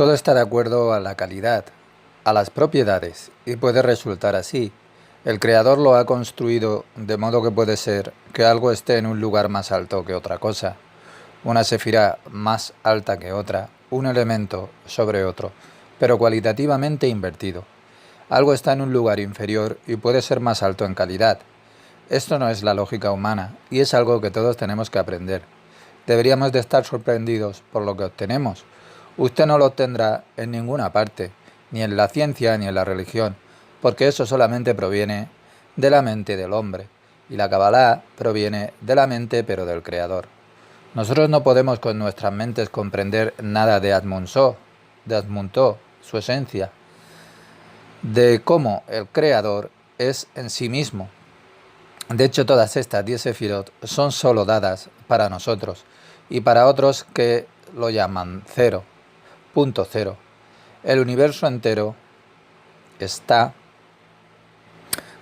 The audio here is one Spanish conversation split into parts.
Todo está de acuerdo a la calidad, a las propiedades, y puede resultar así. El creador lo ha construido de modo que puede ser que algo esté en un lugar más alto que otra cosa, una sefirá más alta que otra, un elemento sobre otro, pero cualitativamente invertido. Algo está en un lugar inferior y puede ser más alto en calidad. Esto no es la lógica humana y es algo que todos tenemos que aprender. Deberíamos de estar sorprendidos por lo que obtenemos. Usted no lo obtendrá en ninguna parte, ni en la ciencia ni en la religión, porque eso solamente proviene de la mente del hombre, y la Kabbalah proviene de la mente pero del Creador. Nosotros no podemos con nuestras mentes comprender nada de Atmuntó, su esencia, de cómo el Creador es en sí mismo. De hecho, todas estas 10 sefirot son solo dadas para nosotros y para otros que lo llaman cero, punto cero. El universo entero está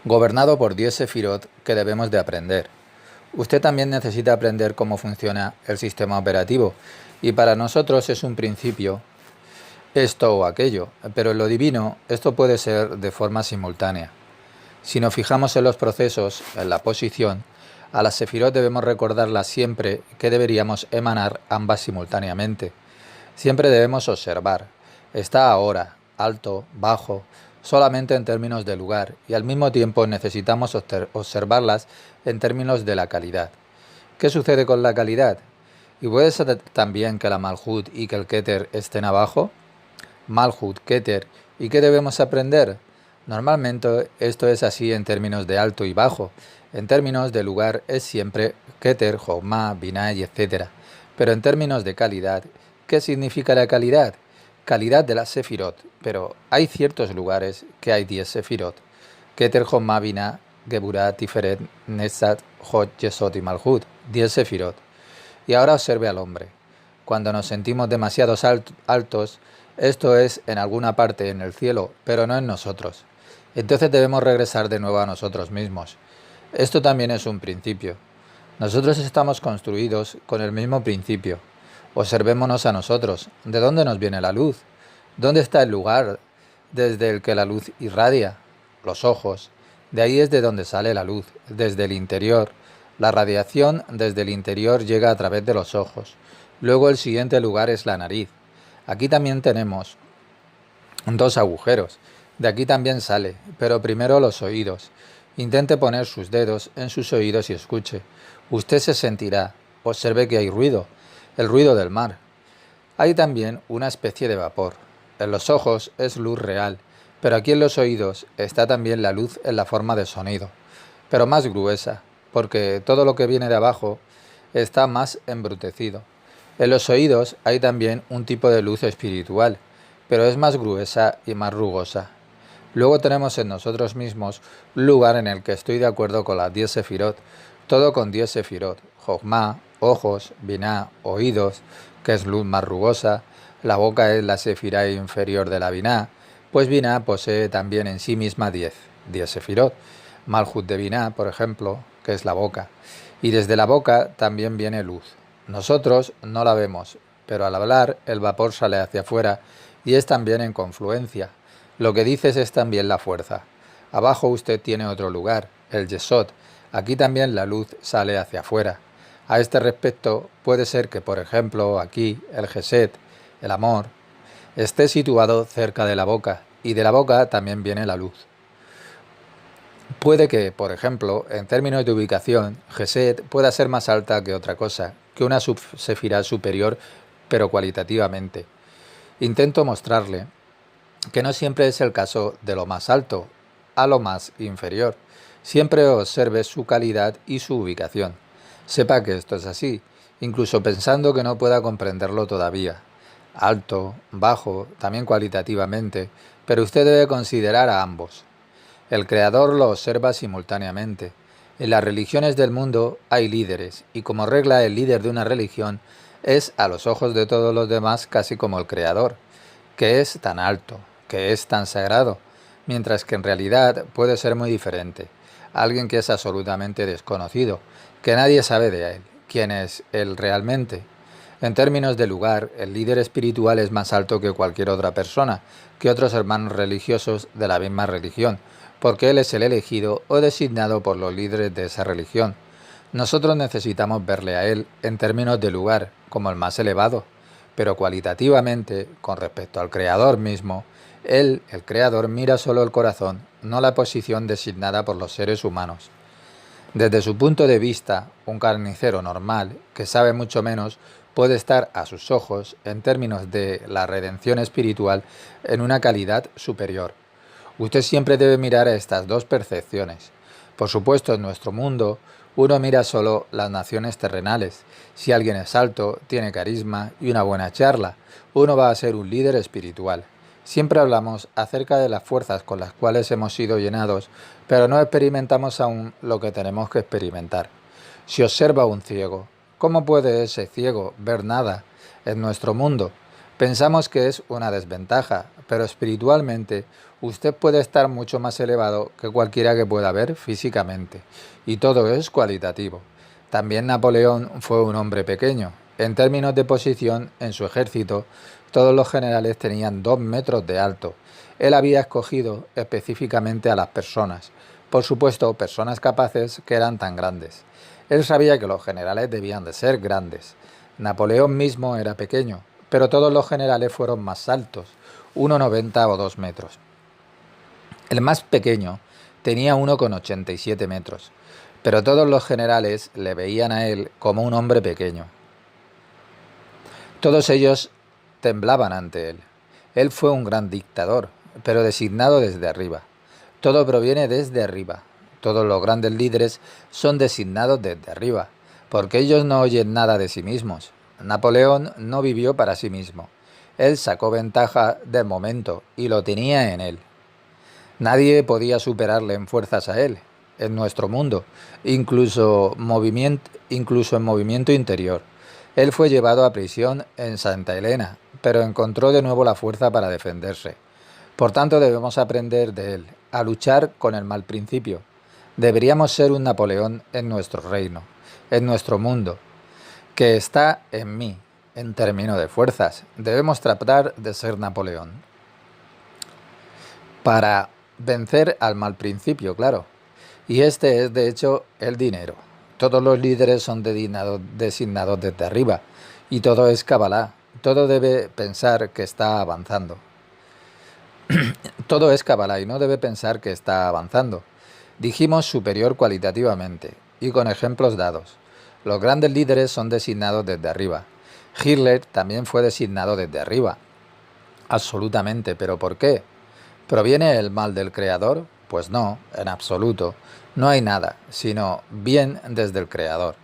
gobernado por 10 sefirot que debemos de aprender. Usted también necesita aprender cómo funciona el sistema operativo y para nosotros es un principio esto o aquello, pero en lo divino esto puede ser de forma simultánea. Si nos fijamos en los procesos, en la posición, a las sefirot debemos recordarlas siempre que deberíamos emanar ambas simultáneamente. Siempre debemos observar. Está ahora, alto, bajo, solamente en términos de lugar, y al mismo tiempo necesitamos observarlas en términos de la calidad. ¿Qué sucede con la calidad? ¿Y puede ser también que la Malhut y que el Keter estén abajo? Malhut, Keter, ¿y qué debemos aprender? Normalmente esto es así en términos de alto y bajo. En términos de lugar es siempre Keter, Jochma, Binah, etc. Pero en términos de calidad, ¿qué significa la calidad? Calidad de las sefirot, pero hay ciertos lugares que hay 10 sefirot. Keter, Jochma, Binah, Geburah, Tiferet, Netzat, Hod, Yesod y Malhut, 10 sefirot. Y ahora observe al hombre. Cuando nos sentimos demasiado altos, esto es en alguna parte en el cielo, pero no en nosotros. Entonces debemos regresar de nuevo a nosotros mismos. Esto también es un principio. Nosotros estamos construidos con el mismo principio. Observémonos a nosotros. ¿De dónde nos viene la luz? ¿Dónde está el lugar desde el que la luz irradia? Los ojos. De ahí es de donde sale la luz, desde el interior. La radiación desde el interior llega a través de los ojos. Luego el siguiente lugar es la nariz. Aquí también tenemos 2 agujeros. De aquí también sale, pero primero los oídos. Intente poner sus dedos en sus oídos y escuche. Usted se sentirá. Observe que hay ruido, el ruido del mar. Hay también una especie de vapor. En los ojos es luz real, pero aquí en los oídos está también la luz en la forma de sonido, pero más gruesa, porque todo lo que viene de abajo está más embrutecido. En los oídos hay también un tipo de luz espiritual, pero es más gruesa y más rugosa. Luego tenemos en nosotros mismos un lugar en el que estoy de acuerdo con las 10 sefirot, todo con 10 sefirot, Jochma, ojos, Binah, oídos, que es luz más rugosa, la boca es la sefirá inferior de la Binah, pues Binah posee también en sí misma 10 sefirot, Malhut de Binah, por ejemplo, que es la boca, y desde la boca también viene luz. Nosotros no la vemos, pero al hablar el vapor sale hacia afuera y es también en confluencia. Lo que dices es también la fuerza. Abajo usted tiene otro lugar, el Yesod. Aquí también la luz sale hacia afuera. A este respecto, puede ser que, por ejemplo, aquí el Gesed, el amor, esté situado cerca de la boca, y de la boca también viene la luz. Puede que, por ejemplo, en términos de ubicación, Gesed pueda ser más alta que otra cosa, que una sefirá superior, pero cualitativamente. Intento mostrarle que no siempre es el caso de lo más alto a lo más inferior. Siempre observe su calidad y su ubicación. Sepa que esto es así, incluso pensando que no pueda comprenderlo todavía. Alto, bajo, también cualitativamente, pero usted debe considerar a ambos. El Creador lo observa simultáneamente. En las religiones del mundo hay líderes, y como regla el líder de una religión es a los ojos de todos los demás casi como el Creador, que es tan alto, que es tan sagrado, mientras que en realidad puede ser muy diferente. Alguien que es absolutamente desconocido, que nadie sabe de él, quién es él realmente. En términos de lugar, el líder espiritual es más alto que cualquier otra persona, que otros hermanos religiosos de la misma religión, porque él es el elegido o designado por los líderes de esa religión. Nosotros necesitamos verle a él en términos de lugar, como el más elevado, pero cualitativamente, con respecto al Creador mismo, él, el Creador, mira solo el corazón, no la posición designada por los seres humanos. Desde su punto de vista, un carnicero normal, que sabe mucho menos, puede estar a sus ojos, en términos de la redención espiritual, en una calidad superior. Usted siempre debe mirar a estas dos percepciones. Por supuesto, en nuestro mundo, uno mira solo las naciones terrenales. Si alguien es alto, tiene carisma y una buena charla, uno va a ser un líder espiritual. Siempre hablamos acerca de las fuerzas con las cuales hemos sido llenados, pero no experimentamos aún lo que tenemos que experimentar. Si observa a un ciego, ¿cómo puede ese ciego ver nada en nuestro mundo? Pensamos que es una desventaja, pero espiritualmente usted puede estar mucho más elevado que cualquiera que pueda ver físicamente, y todo es cualitativo. También Napoleón fue un hombre pequeño. En términos de posición en su ejército, todos los generales tenían 2 metros de alto. Él había escogido específicamente a las personas, por supuesto, personas capaces que eran tan grandes. Él sabía que los generales debían de ser grandes. Napoleón mismo era pequeño, pero todos los generales fueron más altos, 1,90 o 2 metros. El más pequeño tenía 1,87 metros, pero todos los generales le veían a él como un hombre pequeño. Todos ellos temblaban ante él. Él fue un gran dictador, pero designado desde arriba. Todo proviene desde arriba. Todos los grandes líderes son designados desde arriba, porque ellos no oyen nada de sí mismos. Napoleón no vivió para sí mismo. Él sacó ventaja del momento y lo tenía en él. Nadie podía superarle en fuerzas a él, en nuestro mundo, incluso en movimiento interior. Él fue llevado a prisión en Santa Elena, pero encontró de nuevo la fuerza para defenderse. Por tanto, debemos aprender de él, a luchar con el mal principio. Deberíamos ser un Napoleón en nuestro reino, en nuestro mundo, que está en mí, en términos de fuerzas. Debemos tratar de ser Napoleón. Para vencer al mal principio, claro. Y este es, de hecho, el dinero. Todos los líderes son designados desde arriba. Y todo es Kabbalah. Todo debe pensar que está avanzando. Todo es Kabbalah y no debe pensar que está avanzando. Dijimos superior cualitativamente y con ejemplos dados. Los grandes líderes son designados desde arriba. Hitler también fue designado desde arriba. Absolutamente, ¿pero por qué? ¿Proviene el mal del Creador? Pues no, en absoluto. No hay nada, sino bien desde el Creador.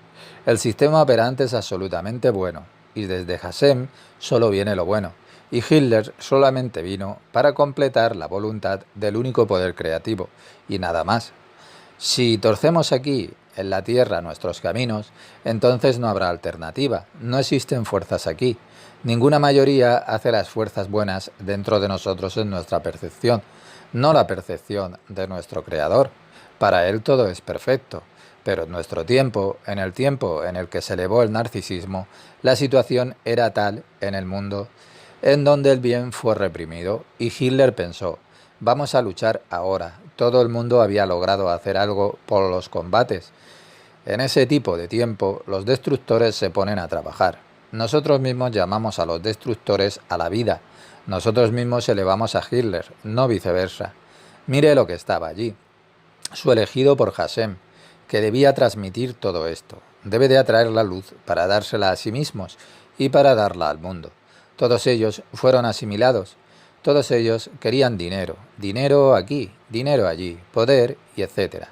El sistema operante es absolutamente bueno, y desde Hashem solo viene lo bueno, y Hitler solamente vino para completar la voluntad del único poder creativo, y nada más. Si torcemos aquí, en la tierra, nuestros caminos, entonces no habrá alternativa, no existen fuerzas aquí. Ninguna mayoría hace las fuerzas buenas dentro de nosotros en nuestra percepción, no la percepción de nuestro Creador. Para Él todo es perfecto, pero en nuestro tiempo en el que se elevó el narcisismo, la situación era tal en el mundo en donde el bien fue reprimido, y Hitler pensó, vamos a luchar ahora. Todo el mundo había logrado hacer algo por los combates. En ese tipo de tiempo, los destructores se ponen a trabajar. Nosotros mismos llamamos a los destructores a la vida. Nosotros mismos elevamos a Hitler, no viceversa. Mire lo que estaba allí. Su elegido por Hashem, que debía transmitir todo esto. Debe de atraer la luz para dársela a sí mismos y para darla al mundo. Todos ellos fueron asimilados. Todos ellos querían dinero. Dinero aquí, dinero allí, poder y etcétera.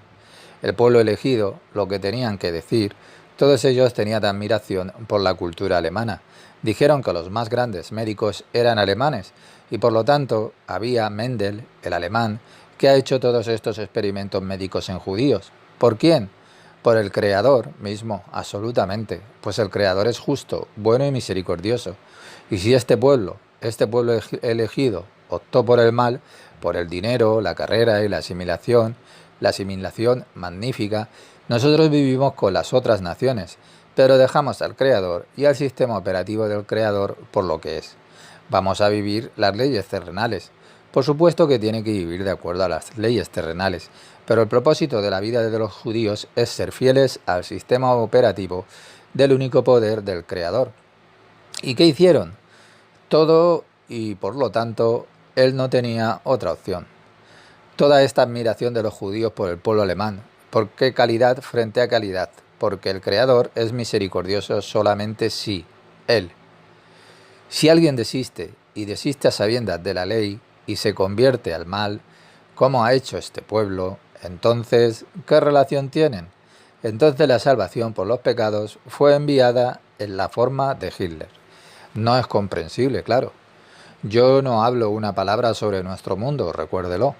El pueblo elegido, lo que tenían que decir, todos ellos tenían admiración por la cultura alemana. Dijeron que los más grandes médicos eran alemanes y por lo tanto había Mendel, el alemán, que ha hecho todos estos experimentos médicos en judíos. ¿Por quién? Por el Creador mismo, absolutamente, pues el Creador es justo, bueno y misericordioso. Y si este pueblo elegido optó por el mal, por el dinero, la carrera y la asimilación magnífica, nosotros vivimos con las otras naciones, pero dejamos al creador y al sistema operativo del creador por lo que es. Vamos a vivir las leyes terrenales. Por supuesto que tiene que vivir de acuerdo a las leyes terrenales, pero el propósito de la vida de los judíos es ser fieles al sistema operativo del único poder del creador. ¿Y qué hicieron? Todo, y por lo tanto él no tenía otra opción. Toda esta admiración de los judíos por el pueblo alemán. ¿Por qué calidad frente a calidad? Porque el Creador es misericordioso solamente si Él. Si alguien desiste, y desiste a sabiendas de la ley, y se convierte al mal, como ha hecho este pueblo, entonces, ¿qué relación tienen? Entonces la salvación por los pecados fue enviada en la forma de Hitler. No es comprensible, claro. Yo no hablo una palabra sobre nuestro mundo, recuérdelo.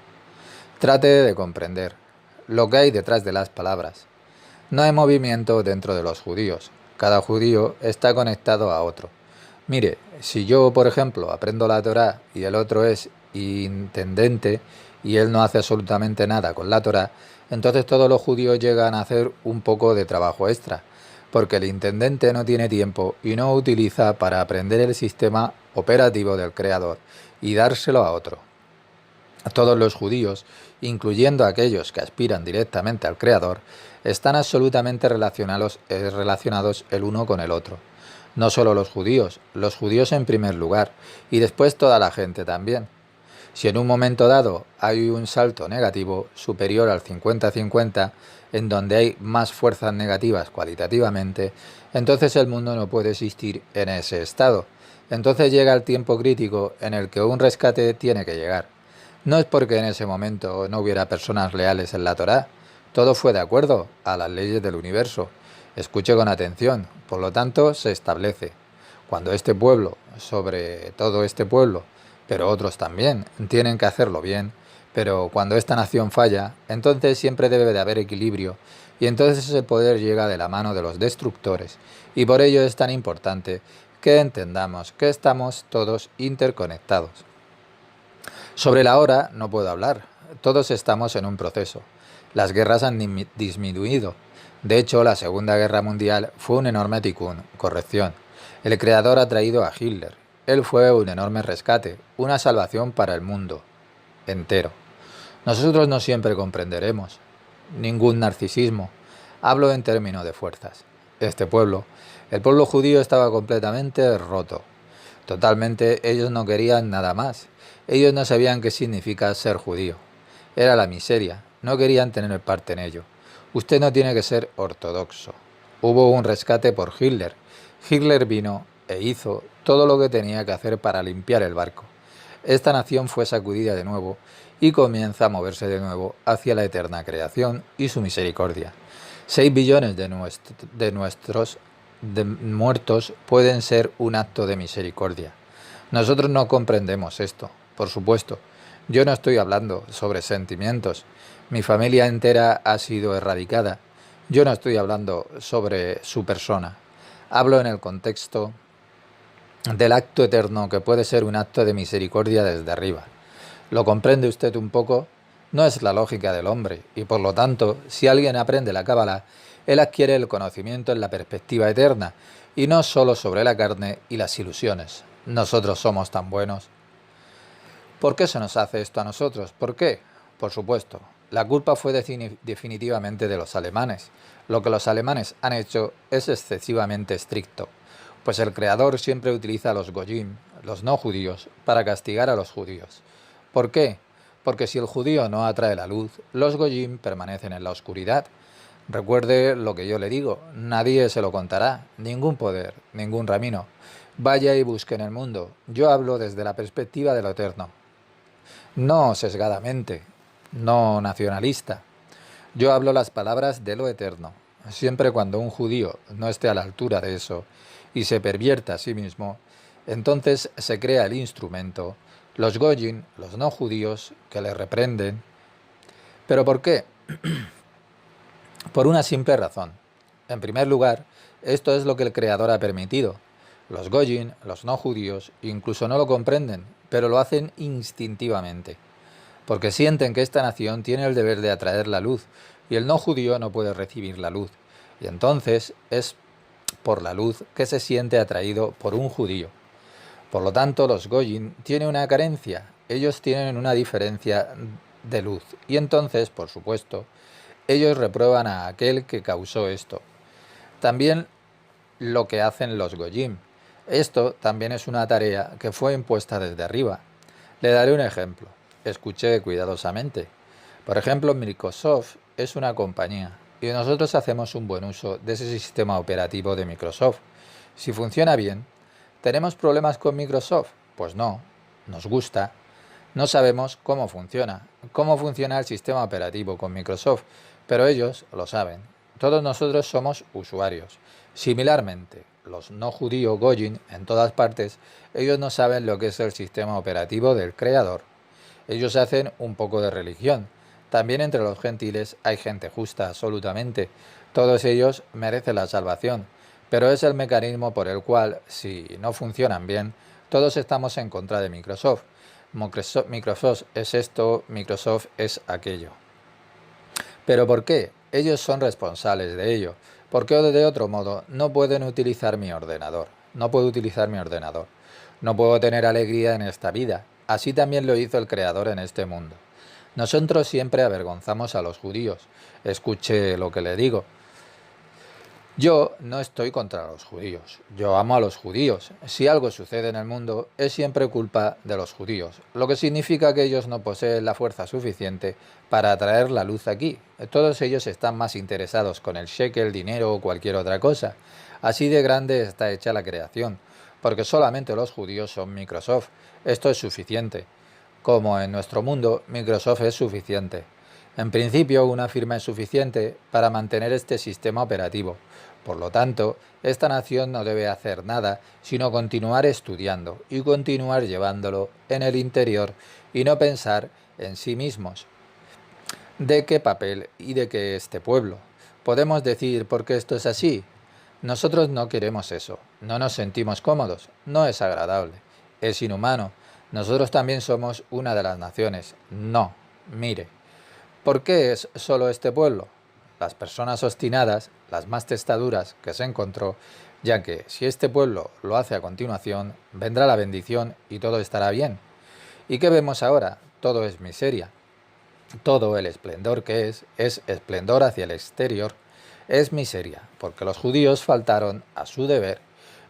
Trate de comprender lo que hay detrás de las palabras. No hay movimiento dentro de los judíos. Cada judío está conectado a otro. Mire, si yo, por ejemplo, aprendo la Torá y el otro es intendente y él no hace absolutamente nada con la Torá, entonces todos los judíos llegan a hacer un poco de trabajo extra, porque el intendente no tiene tiempo y no utiliza para aprender el sistema operativo del Creador y dárselo a otro. Todos los judíos, incluyendo aquellos que aspiran directamente al Creador, están absolutamente relacionados el uno con el otro. No solo los judíos en primer lugar, y después toda la gente también. Si en un momento dado hay un salto negativo superior al 50-50, en donde hay más fuerzas negativas cualitativamente, entonces el mundo no puede existir en ese estado. Entonces llega el tiempo crítico en el que un rescate tiene que llegar. No es porque en ese momento no hubiera personas leales en la Torá. Todo fue de acuerdo a las leyes del universo. Escuche con atención. Por lo tanto, se establece. Cuando este pueblo, sobre todo este pueblo, pero otros también, tienen que hacerlo bien, pero cuando esta nación falla, entonces siempre debe de haber equilibrio, y entonces ese poder llega de la mano de los destructores, y por ello es tan importante que entendamos que estamos todos interconectados. Sobre la hora no puedo hablar. Todos estamos en un proceso. Las guerras han disminuido. De hecho, la Segunda Guerra Mundial fue un enorme ticún, corrección. El creador ha traído a Hitler. Él fue un enorme rescate, una salvación para el mundo entero. Nosotros no siempre comprenderemos. Ningún narcisismo. Hablo en términos de fuerzas. Este pueblo, el pueblo judío estaba completamente roto. Totalmente, ellos no querían nada más. Ellos no sabían qué significa ser judío. Era la miseria. No querían tener parte en ello. Usted no tiene que ser ortodoxo. Hubo un rescate por Hitler. Hitler vino e hizo todo lo que tenía que hacer para limpiar el barco. Esta nación fue sacudida de nuevo y comienza a moverse de nuevo hacia la eterna creación y su misericordia. 6 billones de nuestros muertos pueden ser un acto de misericordia. Nosotros no comprendemos esto, por supuesto. Yo no estoy hablando sobre sentimientos. Mi familia entera ha sido erradicada. Yo no estoy hablando sobre su persona. Hablo en el contexto del acto eterno que puede ser un acto de misericordia desde arriba. ¿Lo comprende usted un poco? No es la lógica del hombre, y por lo tanto, si alguien aprende la Cábala, él adquiere el conocimiento en la perspectiva eterna, y no solo sobre la carne y las ilusiones. Nosotros somos tan buenos. ¿Por qué se nos hace esto a nosotros? ¿Por qué? Por supuesto, la culpa fue definitivamente de los alemanes. Lo que los alemanes han hecho es excesivamente estricto, pues el Creador siempre utiliza a los goyim, los no judíos, para castigar a los judíos. ¿Por qué? Porque si el judío no atrae la luz, los goyim permanecen en la oscuridad. Recuerde lo que yo le digo, nadie se lo contará, ningún poder, ningún ramino. Vaya y busque en el mundo. Yo hablo desde la perspectiva de lo eterno. No sesgadamente, no nacionalista. Yo hablo las palabras de lo eterno. Siempre cuando un judío no esté a la altura de eso y se pervierta a sí mismo, entonces se crea el instrumento, los goyim, los no judíos, que le reprenden. ¿Pero por qué? Por una simple razón. En primer lugar, esto es lo que el Creador ha permitido. Los goyim, los no judíos, incluso no lo comprenden, pero lo hacen instintivamente, porque sienten que esta nación tiene el deber de atraer la luz, y el no judío no puede recibir la luz. Y entonces es por la luz que se siente atraído por un judío. Por lo tanto, los Goyim tienen una carencia, ellos tienen una diferencia de luz, y entonces, por supuesto, ellos reprueban a aquel que causó esto. También lo que hacen los Goyim. Esto también es una tarea que fue impuesta desde arriba. Le daré un ejemplo. Escuché cuidadosamente. Por ejemplo, Microsoft es una compañía y nosotros hacemos un buen uso de ese sistema operativo de Microsoft. Si funciona bien, ¿tenemos problemas con Microsoft? Pues no, nos gusta. No sabemos cómo funciona el sistema operativo con Microsoft, pero ellos lo saben. Todos nosotros somos usuarios. Similarmente, los no judíos Goyim en todas partes, ellos no saben lo que es el sistema operativo del creador. Ellos hacen un poco de religión. También entre los gentiles hay gente justa, absolutamente. Todos ellos merecen la salvación, pero es el mecanismo por el cual, si no funcionan bien, todos estamos en contra de Microsoft. Microsoft es esto, Microsoft es aquello. ¿Pero por qué? Ellos son responsables de ello. Porque de otro modo no pueden utilizar mi ordenador. No puedo utilizar mi ordenador. No puedo tener alegría en esta vida. Así también lo hizo el Creador en este mundo. Nosotros siempre avergonzamos a los judíos. Escuche lo que le digo. Yo no estoy contra los judíos, yo amo a los judíos. Si algo sucede en el mundo, es siempre culpa de los judíos, lo que significa que ellos no poseen la fuerza suficiente para atraer la luz aquí. Todos ellos están más interesados con el shekel, el dinero o cualquier otra cosa. Así de grande está hecha la creación, porque solamente los judíos son Microsoft. Esto es suficiente. Como en nuestro mundo, Microsoft es suficiente. En principio, una firma es suficiente para mantener este sistema operativo. Por lo tanto, esta nación no debe hacer nada sino continuar estudiando y continuar llevándolo en el interior y no pensar en sí mismos. ¿De qué papel y de qué este pueblo? ¿Podemos decir por qué esto es así? Nosotros no queremos eso, no nos sentimos cómodos, no es agradable, es inhumano. Nosotros también somos una de las naciones. No, mire. ¿Por qué es solo este pueblo? Las personas obstinadas, las más testaduras que se encontró, ya que si este pueblo lo hace a continuación, vendrá la bendición y todo estará bien. ¿Y qué vemos ahora? Todo es miseria. Todo el esplendor que es esplendor hacia el exterior, es miseria, porque los judíos faltaron a su deber.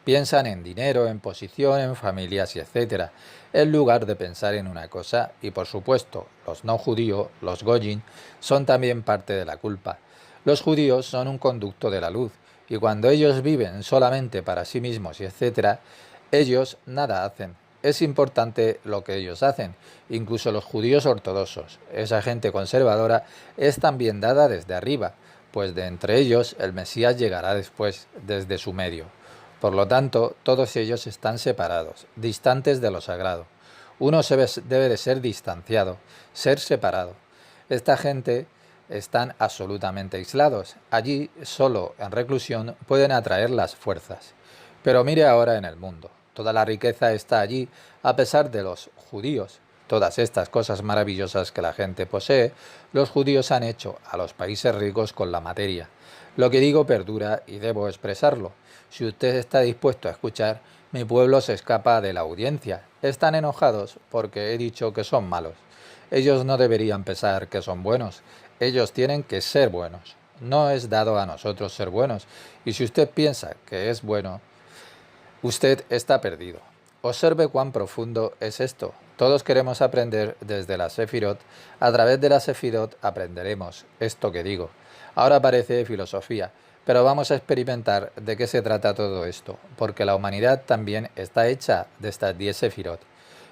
Piensan en dinero, en posición, en familias y etcétera, en lugar de pensar en una cosa, y por supuesto, los no judíos, los Goyim, son también parte de la culpa. Los judíos son un conducto de la luz, y cuando ellos viven solamente para sí mismos y etcétera, ellos nada hacen. Es importante lo que ellos hacen, incluso los judíos ortodoxos. Esa gente conservadora es también dada desde arriba, pues de entre ellos el Mesías llegará después, desde su medio. Por lo tanto, todos ellos están separados, distantes de lo sagrado. Uno debe de ser distanciado, ser separado. Esta gente están absolutamente aislados. Allí, solo en reclusión, pueden atraer las fuerzas. Pero mire ahora en el mundo. Toda la riqueza está allí, a pesar de los judíos. Todas estas cosas maravillosas que la gente posee, los judíos han hecho a los países ricos con la materia. Lo que digo perdura y debo expresarlo. Si usted está dispuesto a escuchar, mi pueblo se escapa de la audiencia. Están enojados porque he dicho que son malos. Ellos no deberían pensar que son buenos. Ellos tienen que ser buenos. No es dado a nosotros ser buenos. Y si usted piensa que es bueno, usted está perdido. Observe cuán profundo es esto. Todos queremos aprender desde la Sefirot. A través de la Sefirot aprenderemos esto que digo. Ahora parece filosofía, pero vamos a experimentar de qué se trata todo esto, porque la humanidad también está hecha de estas 10 Sefirot.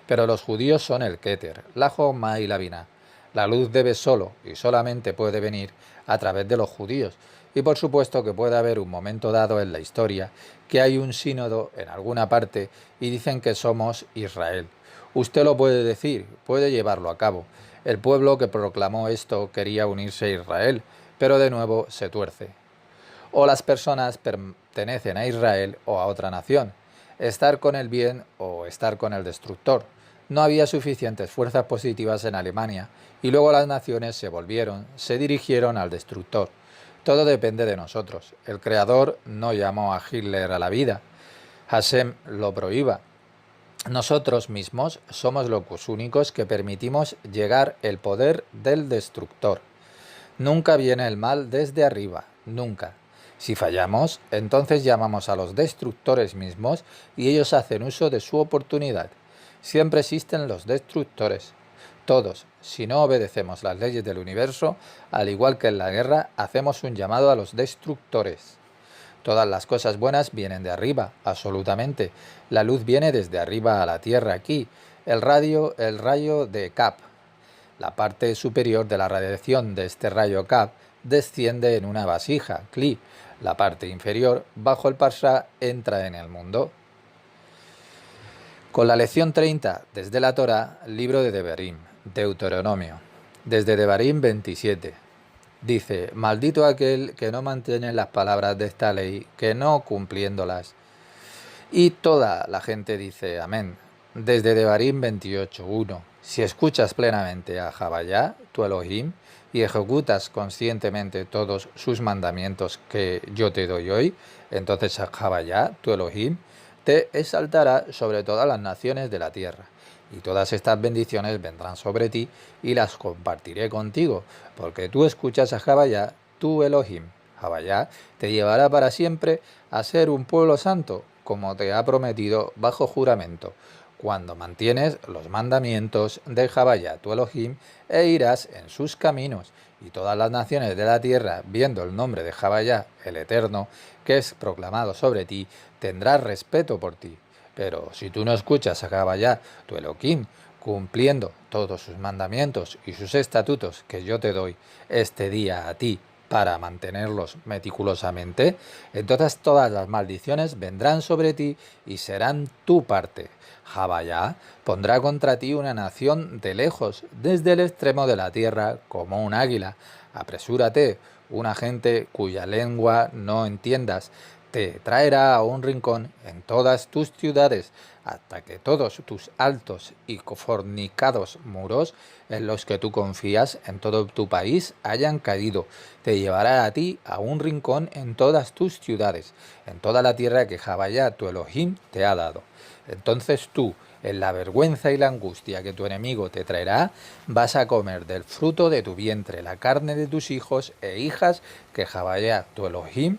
Pero los judíos son el Keter, la Joma y la Binah. La luz debe solo y solamente puede venir a través de los judíos. Y por supuesto que puede haber un momento dado en la historia que hay un sínodo en alguna parte y dicen que somos Israel. Usted lo puede decir, puede llevarlo a cabo. El pueblo que proclamó esto quería unirse a Israel, pero de nuevo se tuerce. O las personas pertenecen a Israel o a otra nación. Estar con el bien o estar con el destructor. No había suficientes fuerzas positivas en Alemania y luego las naciones se dirigieron al destructor. Todo depende de nosotros. El Creador no llamó a Hitler a la vida. Hashem lo prohíba. Nosotros mismos somos los únicos que permitimos llegar el poder del destructor. Nunca viene el mal desde arriba, nunca. Si fallamos, entonces llamamos a los destructores mismos y ellos hacen uso de su oportunidad. Siempre existen los destructores. Todos, si no obedecemos las leyes del universo, al igual que en la guerra, hacemos un llamado a los destructores. Todas las cosas buenas vienen de arriba, absolutamente. La luz viene desde arriba a la tierra aquí. El rayo de Cap. La parte superior de la radiación de este rayo Cap desciende en una vasija, Kli. La parte inferior, bajo el Parsha, entra en el mundo. Con la lección 30, desde la Torá, libro de Devarim, Deuteronomio. Desde Devarim 27. Dice, maldito aquel que no mantiene las palabras de esta ley, que no cumpliéndolas. Y toda la gente dice, amén. Desde Devarim 28.1. Si escuchas plenamente a Javayá, tu Elohim, y ejecutas conscientemente todos sus mandamientos que yo te doy hoy, entonces a Javayá, tu Elohim, te exaltará sobre todas las naciones de la tierra. Y todas estas bendiciones vendrán sobre ti y las compartiré contigo, porque tú escuchas a Javayá, tu Elohim. Javayá te llevará para siempre a ser un pueblo santo, como te ha prometido bajo juramento, cuando mantienes los mandamientos de Javayá, tu Elohim, e irás en sus caminos. Y todas las naciones de la tierra, viendo el nombre de Javayá, el Eterno, que es proclamado sobre ti, tendrán respeto por ti. Pero si tú no escuchas a Javayá, tu Elohim, cumpliendo todos sus mandamientos y sus estatutos que yo te doy este día a ti para mantenerlos meticulosamente, entonces todas las maldiciones vendrán sobre ti y serán tu parte. Javayá pondrá contra ti una nación de lejos, desde el extremo de la tierra, como un águila. Apresúrate, una gente cuya lengua no entiendas, te traerá a un rincón en todas tus ciudades, hasta que todos tus altos y fornicados muros, en los que tú confías en todo tu país, hayan caído. Te llevará a ti a un rincón en todas tus ciudades, en toda la tierra que Javayá, tu Elohim, te ha dado. Entonces tú, en la vergüenza y la angustia que tu enemigo te traerá, vas a comer del fruto de tu vientre la carne de tus hijos e hijas que Javayá, tu Elohim,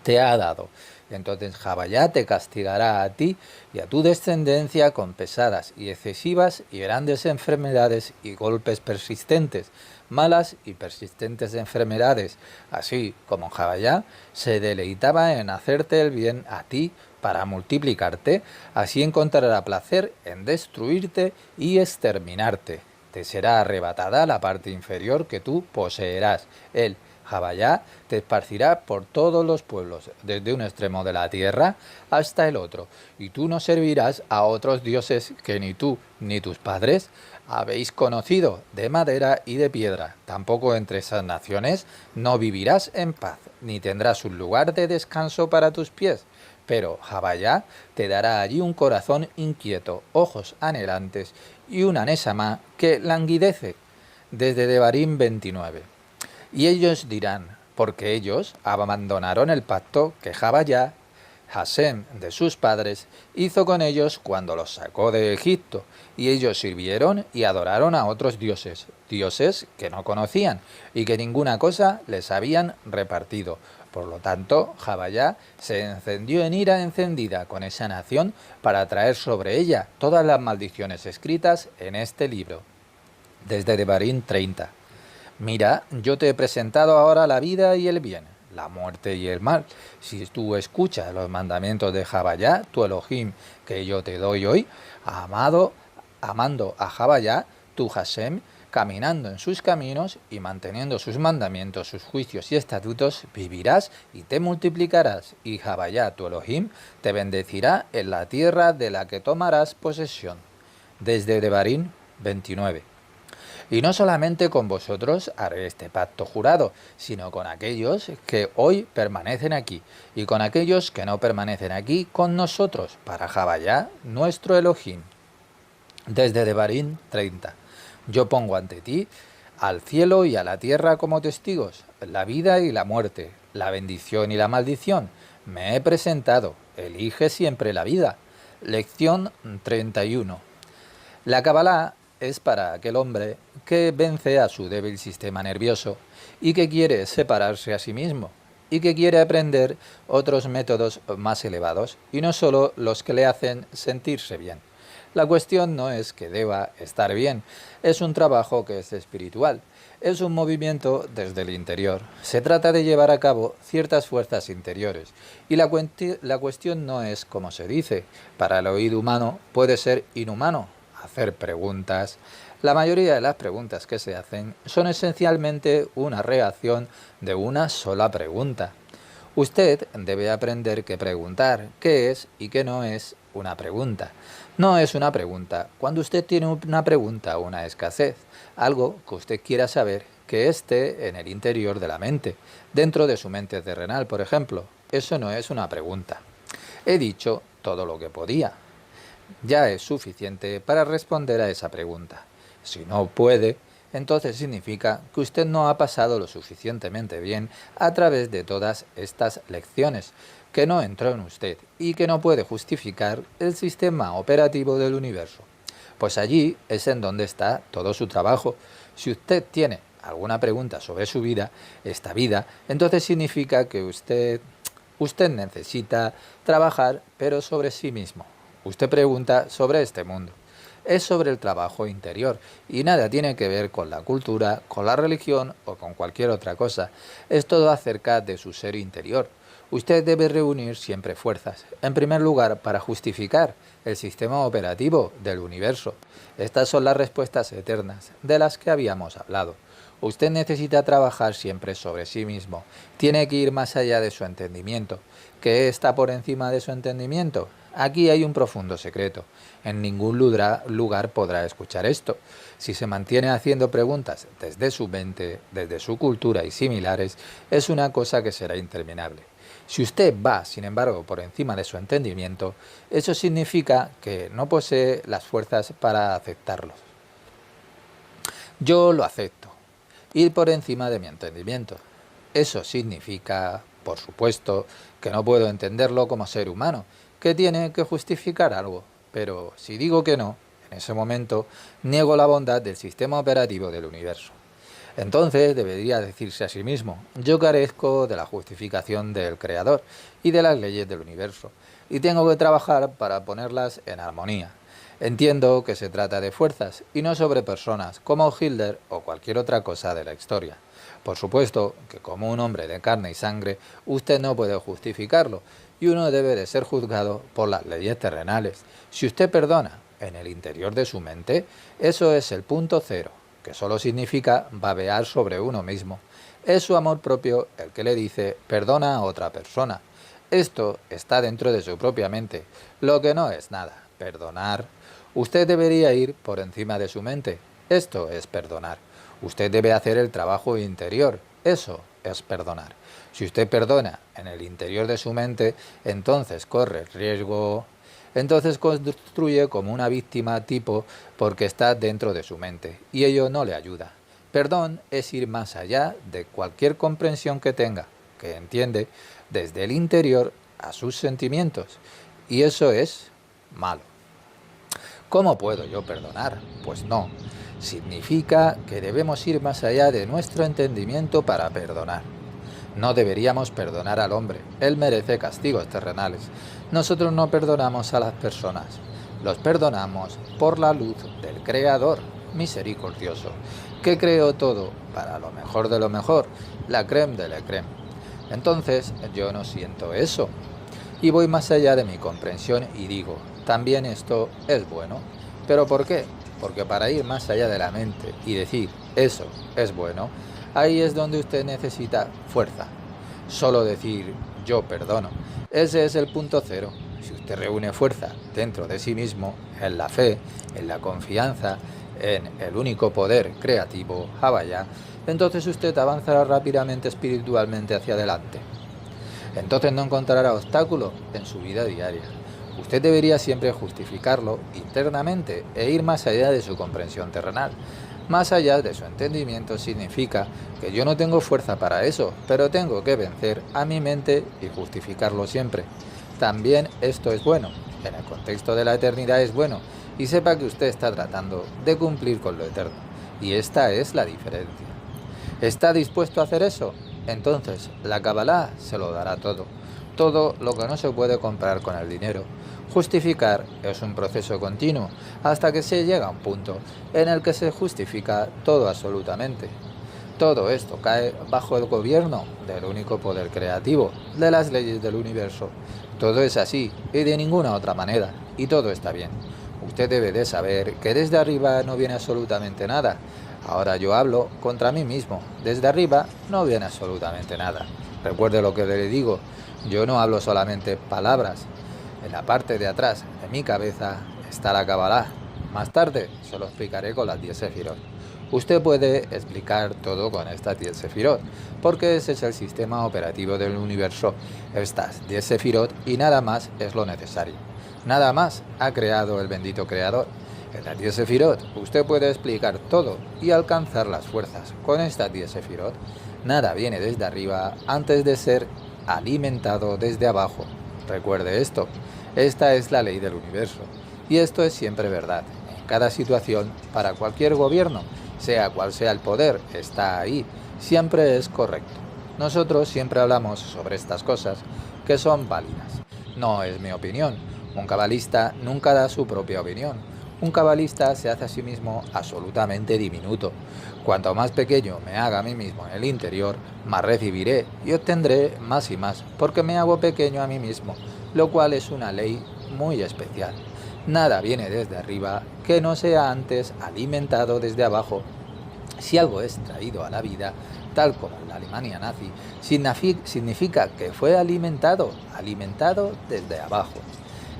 te ha dado. Entonces Javayá te castigará a ti y a tu descendencia con pesadas y excesivas y grandes enfermedades y golpes persistentes, malas y persistentes enfermedades, así como Javayá se deleitaba en hacerte el bien a ti para multiplicarte, así encontrará placer en destruirte y exterminarte. Te será arrebatada la parte inferior que tú poseerás. Él, Javayá, te esparcirá por todos los pueblos, desde un extremo de la tierra hasta el otro, y tú no servirás a otros dioses que ni tú ni tus padres habéis conocido, de madera y de piedra. Tampoco entre esas naciones no vivirás en paz, ni tendrás un lugar de descanso para tus pies. Pero Javayá te dará allí un corazón inquieto, ojos anhelantes y una neshama que languidece. Desde Devarim 29. Y ellos dirán, porque ellos abandonaron el pacto que Javayá, Hashem de sus padres, hizo con ellos cuando los sacó de Egipto, y ellos sirvieron y adoraron a otros dioses, dioses que no conocían y que ninguna cosa les habían repartido. Por lo tanto, Javayá se encendió en ira encendida con esa nación para traer sobre ella todas las maldiciones escritas en este libro. Desde Devarim 30. Mira, yo te he presentado ahora la vida y el bien, la muerte y el mal. Si tú escuchas los mandamientos de Javayá, tu Elohim, que yo te doy hoy, amando a Javayá, tu Hashem, caminando en sus caminos y manteniendo sus mandamientos, sus juicios y estatutos, vivirás y te multiplicarás, y Javayá, tu Elohim, te bendecirá en la tierra de la que tomarás posesión. Desde Devarim 29. Y no solamente con vosotros haré este pacto jurado, sino con aquellos que hoy permanecen aquí, y con aquellos que no permanecen aquí con nosotros, para Javayá, nuestro Elohim. Desde Devarim 30. Yo pongo ante ti al cielo y a la tierra como testigos, la vida y la muerte, la bendición y la maldición. Me he presentado, elige siempre la vida. Lección 31. La Kabbalah es para aquel hombre que vence a su débil sistema nervioso y que quiere separarse a sí mismo y que quiere aprender otros métodos más elevados y no solo los que le hacen sentirse bien. La cuestión no es que deba estar bien, es un trabajo que es espiritual, es un movimiento desde el interior. Se trata de llevar a cabo ciertas fuerzas interiores y la cuestión no es como se dice, para el oído humano puede ser inhumano hacer preguntas. La mayoría de las preguntas que se hacen son esencialmente una reacción de una sola pregunta. Usted debe aprender qué preguntar, qué es y qué no es una pregunta. No es una pregunta cuando usted tiene una pregunta o una escasez, algo que usted quiera saber que esté en el interior de la mente, dentro de su mente terrenal, por ejemplo. Eso no es una pregunta. He dicho todo lo que podía. Ya es suficiente para responder a esa pregunta. Si no puede, entonces significa que usted no ha pasado lo suficientemente bien a través de todas estas lecciones, que no entró en usted y que no puede justificar el sistema operativo del universo. Pues allí es en donde está todo su trabajo. Si usted tiene alguna pregunta sobre su vida, esta vida, entonces significa que usted necesita trabajar, pero sobre sí mismo. Usted pregunta sobre este mundo. Es sobre el trabajo interior y nada tiene que ver con la cultura, con la religión o con cualquier otra cosa. Es todo acerca de su ser interior. Usted debe reunir siempre fuerzas, en primer lugar para justificar el sistema operativo del universo. Estas son las respuestas eternas de las que habíamos hablado. Usted necesita trabajar siempre sobre sí mismo. Tiene que ir más allá de su entendimiento. ¿Qué está por encima de su entendimiento? Aquí hay un profundo secreto. En ningún lugar podrá escuchar esto. Si se mantiene haciendo preguntas desde su mente, desde su cultura y similares, es una cosa que será interminable. Si usted va, sin embargo, por encima de su entendimiento, eso significa que no posee las fuerzas para aceptarlos. Yo lo acepto. Ir por encima de mi entendimiento. Eso significa, por supuesto, que no puedo entenderlo como ser humano, que tiene que justificar algo. Pero si digo que no, en ese momento niego la bondad del sistema operativo del universo. Entonces debería decirse a sí mismo, yo carezco de la justificación del Creador y de las leyes del universo, y tengo que trabajar para ponerlas en armonía. Entiendo que se trata de fuerzas y no sobre personas como Hitler o cualquier otra cosa de la historia. Por supuesto que como un hombre de carne y sangre, usted no puede justificarlo y uno debe de ser juzgado por las leyes terrenales. Si usted perdona en el interior de su mente, eso es el punto cero, que solo significa babear sobre uno mismo. Es su amor propio el que le dice perdona a otra persona. Esto está dentro de su propia mente, lo que no es nada, perdonar. Usted debería ir por encima de su mente. Esto es perdonar. Usted debe hacer el trabajo interior. Eso es perdonar. Si usted perdona en el interior de su mente, entonces corre riesgo. Entonces construye como una víctima tipo porque está dentro de su mente y ello no le ayuda. Perdón es ir más allá de cualquier comprensión que tenga, que entiende desde el interior a sus sentimientos y eso es malo. ¿Cómo puedo yo perdonar? Pues no. Significa que debemos ir más allá de nuestro entendimiento para perdonar. No deberíamos perdonar al hombre. Él merece castigos terrenales. Nosotros no perdonamos a las personas. Los perdonamos por la luz del Creador misericordioso, que creó todo para lo mejor de lo mejor, la crème de la crème. Entonces yo no siento eso. Y voy más allá de mi comprensión y digo, también esto es bueno. ¿Pero por qué? Porque para ir más allá de la mente y decir, eso es bueno, ahí es donde usted necesita fuerza. Solo decir, yo perdono. Ese es el punto cero. Si usted reúne fuerza dentro de sí mismo, en la fe, en la confianza, en el único poder creativo, Havaya, entonces usted avanzará rápidamente espiritualmente hacia adelante. Entonces no encontrará obstáculos en su vida diaria. Usted debería siempre justificarlo internamente e ir más allá de su comprensión terrenal, Más allá de su entendimiento significa que yo no tengo fuerza para eso, pero tengo que vencer a mi mente y justificarlo siempre. También esto es bueno, en el contexto de la eternidad es bueno, y sepa que usted está tratando de cumplir con lo eterno. Y esta es la diferencia. ¿Está dispuesto a hacer eso? Entonces, la Kabbalah se lo dará todo. Todo lo que no se puede comprar con el dinero. Justificar es un proceso continuo hasta que se llega a un punto en el que se justifica todo absolutamente. Todo esto cae bajo el gobierno del único poder creativo, de las leyes del universo. Todo es así y de ninguna otra manera, y todo está bien. Usted debe de saber que desde arriba no viene absolutamente nada. Ahora yo hablo contra mí mismo. Desde arriba no viene absolutamente nada. Recuerde lo que le digo. Yo no hablo solamente palabras. En la parte de atrás de mi cabeza está la Kabbalah. Más tarde se lo explicaré con las 10 sefirot. Usted puede explicar todo con estas 10 sefirot, porque ese es el sistema operativo del universo. Estas 10 sefirot y nada más es lo necesario. Nada más ha creado el bendito creador. En las 10 sefirot usted puede explicar todo y alcanzar las fuerzas. Con estas 10 sefirot nada viene desde arriba antes de ser alimentado desde abajo. Recuerde esto. Esta es la ley del universo. Y esto es siempre verdad. En cada situación, para cualquier gobierno, sea cual sea el poder, está ahí. Siempre es correcto. Nosotros siempre hablamos sobre estas cosas que son válidas. No es mi opinión. Un cabalista nunca da su propia opinión. Un cabalista se hace a sí mismo absolutamente diminuto. Cuanto más pequeño me haga a mí mismo en el interior, más recibiré y obtendré más y más, porque me hago pequeño a mí mismo, lo cual es una ley muy especial. Nada viene desde arriba que no sea antes alimentado desde abajo. Si algo es traído a la vida, tal como en la Alemania nazi, significa que fue alimentado desde abajo.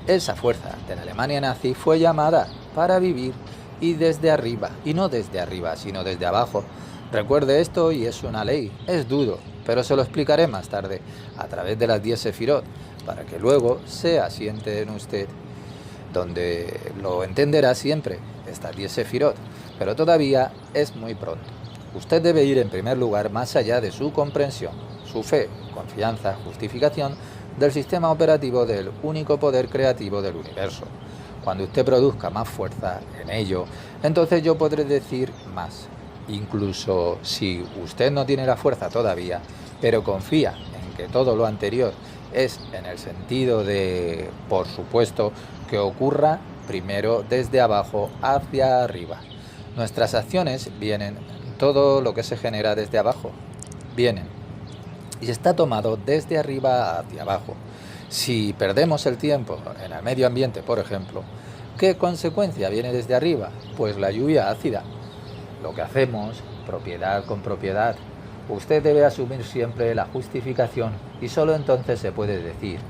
Esa fuerza de la Alemania nazi fue llamada para vivir y desde arriba, y no desde arriba, sino desde abajo. Recuerde esto y es una ley, es duro, pero se lo explicaré más tarde a través de las 10 sefirot, para que luego se asiente en usted, donde lo entenderá siempre, estas 10 sefirot, pero todavía es muy pronto. Usted debe ir en primer lugar más allá de su comprensión, su fe, confianza, justificación del sistema operativo del único poder creativo del universo. Cuando usted produzca más fuerza en ello, entonces yo podré decir más. Incluso si usted no tiene la fuerza todavía, pero confía en que todo lo anterior es en el sentido de, por supuesto, que ocurra primero desde abajo hacia arriba. Nuestras acciones vienen, todo lo que se genera desde abajo, vienen y está tomado desde arriba hacia abajo. Si perdemos el tiempo en el medio ambiente, por ejemplo, ¿qué consecuencia viene desde arriba? Pues la lluvia ácida. Lo que hacemos, propiedad con propiedad. Usted debe asumir siempre la justificación y solo entonces se puede decir.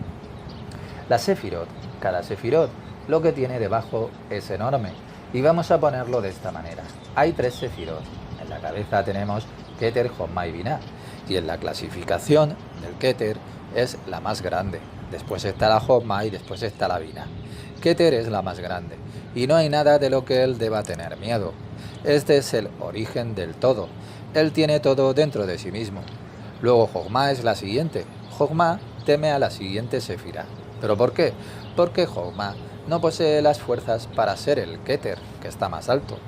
La sefirot, cada sefirot, lo que tiene debajo es enorme. Y vamos a ponerlo de esta manera. Hay 3 sefirot. En la cabeza tenemos Keter, Jochma y Binah. Y en la clasificación del Keter es la más grande. Después está la Jochma y después está la Binah. Keter es la más grande. Y no hay nada de lo que él deba tener miedo. Este es el origen del todo. Él tiene todo dentro de sí mismo. Luego Jochma es la siguiente. Jochma teme a la siguiente sefirá. ¿Pero por qué? Porque Jochma no posee las fuerzas para ser el Keter, que está más alto.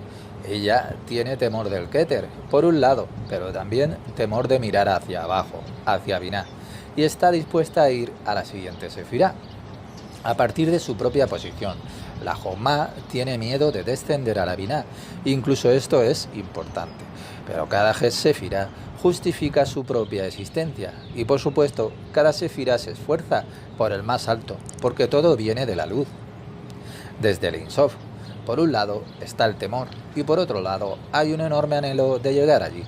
Ella tiene temor del Keter, por un lado, pero también temor de mirar hacia abajo, hacia Binah, y está dispuesta a ir a la siguiente sefirá. A partir de su propia posición, la Jochma tiene miedo de descender a la Binah. Incluso esto es importante, pero cada sefirá justifica su propia existencia, y por supuesto, cada sefirá se esfuerza por el más alto, porque todo viene de la luz. Desde el Ein Sof, por un lado está el temor y por otro lado hay un enorme anhelo de llegar allí.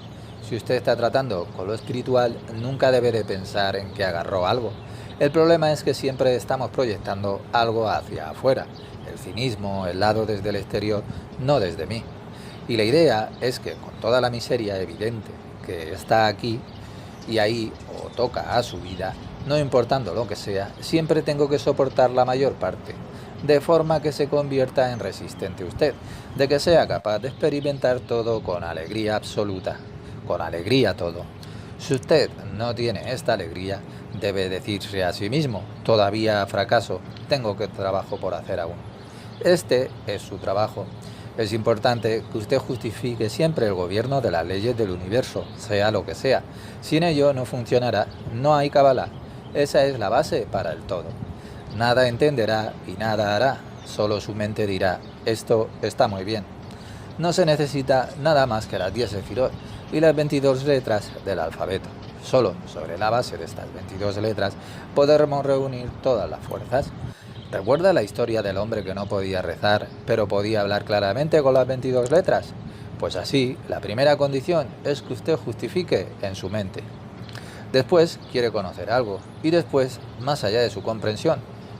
Si usted está tratando con lo espiritual, nunca debe de pensar en que agarró algo. El problema es que siempre estamos proyectando algo hacia afuera, el cinismo, el lado desde el exterior, no desde mí. Y la idea es que con toda la miseria evidente que está aquí y ahí o toca a su vida, no importando lo que sea, siempre tengo que soportar la mayor parte. de forma que se convierta en resistente usted, de que sea capaz de experimentar todo con alegría absoluta, con alegría todo. Si usted no tiene esta alegría, debe decirse a sí mismo, todavía fracaso, tengo que trabajo por hacer aún. Este es su trabajo. Es importante que usted justifique siempre el gobierno de las leyes del universo, sea lo que sea. Sin ello no funcionará, no hay Kabbalah. Esa es la base para el todo. Nada entenderá y nada hará, solo su mente dirá, esto está muy bien. No se necesita nada más que las 10 sefirot y las 22 letras del alfabeto. Solo sobre la base de estas 22 letras podremos reunir todas las fuerzas. ¿Recuerda la historia del hombre que no podía rezar, pero podía hablar claramente con las 22 letras? Pues así, la primera condición es que usted justifique en su mente. Después quiere conocer algo, y después, más allá de su comprensión,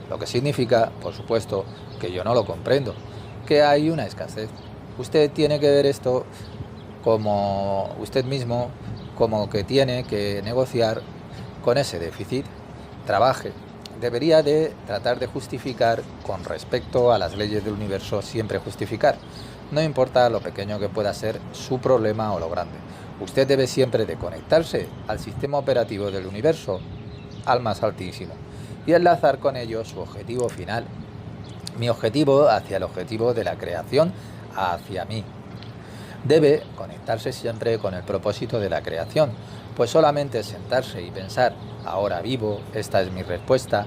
lo que significa, por supuesto, que yo no lo comprendo, que hay una escasez. Usted tiene que ver esto como usted mismo, como que tiene que negociar con ese déficit. Trabaje. Debería de tratar de justificar con respecto a las leyes del universo, siempre justificar. No importa lo pequeño que pueda ser su problema o lo grande. Usted debe siempre de conectarse al sistema operativo del universo, al más altísimo, y enlazar con ello su objetivo final. Mi objetivo hacia el objetivo de la creación, hacia mí. Debe conectarse siempre con el propósito de la creación, pues solamente sentarse y pensar, ahora vivo, esta es mi respuesta,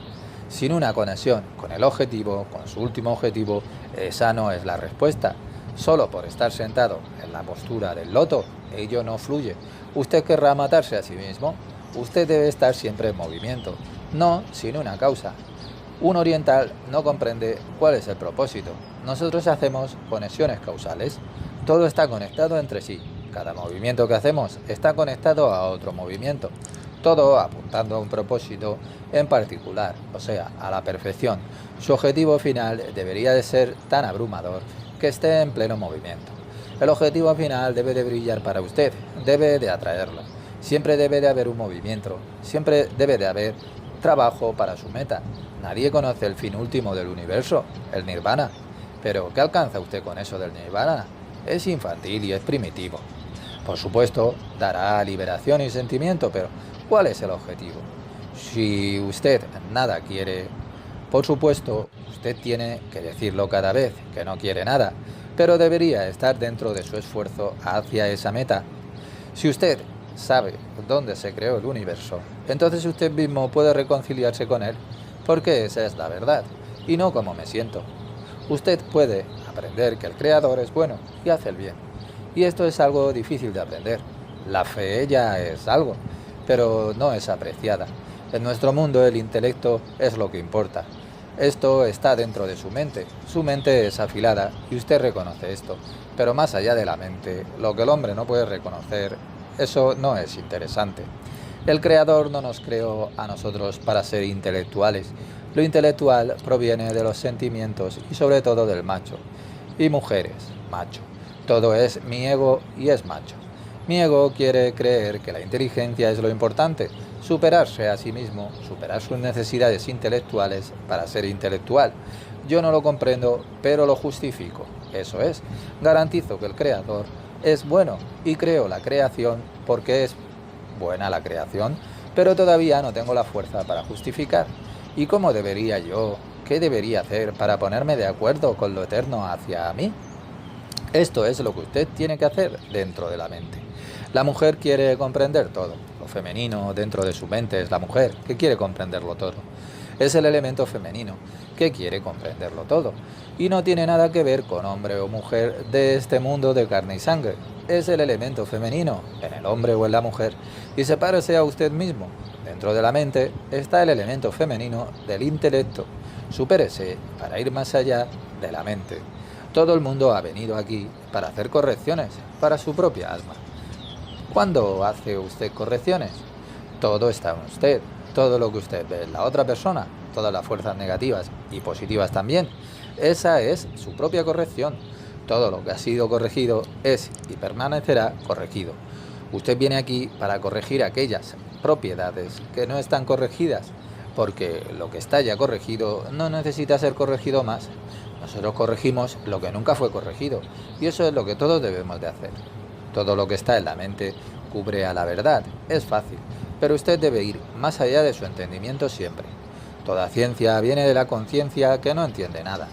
sin una conexión con el objetivo, con su último objetivo, esa no es la respuesta. Solo por estar sentado en la postura del loto, ello no fluye. Usted querrá matarse a sí mismo. Usted debe estar siempre en movimiento, no sin una causa. Un oriental no comprende cuál es el propósito. Nosotros hacemos conexiones causales. Todo está conectado entre sí. Cada movimiento que hacemos está conectado a otro movimiento. Todo apuntando a un propósito en particular, o sea, a la perfección. Su objetivo final debería de ser tan abrumador que esté en pleno movimiento. El objetivo final debe de brillar para usted, debe de atraerlo. Siempre debe de haber un movimiento, siempre debe de haber trabajo para su meta. Nadie conoce el fin último del universo, el nirvana. Pero, ¿qué alcanza usted con eso del nirvana? Es infantil y es primitivo. Por supuesto, dará liberación y sentimiento, pero ¿cuál es el objetivo? Si usted nada quiere, por supuesto, usted tiene que decirlo cada vez, que no quiere nada, pero debería estar dentro de su esfuerzo hacia esa meta. Si usted sabe dónde se creó el universo, entonces usted mismo puede reconciliarse con él, porque esa es la verdad, y no como me siento. Usted puede aprender que el Creador es bueno y hace el bien. Y esto es algo difícil de aprender. La fe ya es algo, pero no es apreciada. En nuestro mundo el intelecto es lo que importa. Esto está dentro de su mente. Su mente es afilada y usted reconoce esto. Pero más allá de la mente, lo que el hombre no puede reconocer, eso no es interesante. El Creador no nos creó a nosotros para ser intelectuales. Lo intelectual proviene de los sentimientos y sobre todo del macho. Y mujeres, macho. Todo es mi ego y es macho. Mi ego quiere creer que la inteligencia es lo importante, superarse a sí mismo, superar sus necesidades intelectuales para ser intelectual. Yo no lo comprendo, pero lo justifico. Eso es, garantizo que el Creador es bueno y creo la creación porque es buena la creación, pero todavía no tengo la fuerza para justificar. ¿Y cómo debería yo? ¿Qué debería hacer para ponerme de acuerdo con lo eterno hacia mí? Esto es lo que usted tiene que hacer dentro de la mente. La mujer quiere comprender todo. Lo femenino dentro de su mente es la mujer, que quiere comprenderlo todo. Es el elemento femenino, que quiere comprenderlo todo. Y no tiene nada que ver con hombre o mujer de este mundo de carne y sangre. Es el elemento femenino, en el hombre o en la mujer. Y sepárese a usted mismo. Dentro de la mente está el elemento femenino del intelecto. Supérese para ir más allá de la mente. Todo el mundo ha venido aquí para hacer correcciones para su propia alma. ¿Cuándo hace usted correcciones? Todo está en usted. Todo lo que usted ve en la otra persona, todas las fuerzas negativas y positivas también, esa es su propia corrección. Todo lo que ha sido corregido es y permanecerá corregido. Usted viene aquí para corregir aquellas propiedades que no están corregidas, porque lo que está ya corregido no necesita ser corregido más. Nosotros corregimos lo que nunca fue corregido, y eso es lo que todos debemos de hacer. Todo lo que está en la mente cubre a la verdad, es fácil, pero usted debe ir más allá de su entendimiento siempre. Toda ciencia viene de la conciencia que no entiende nada.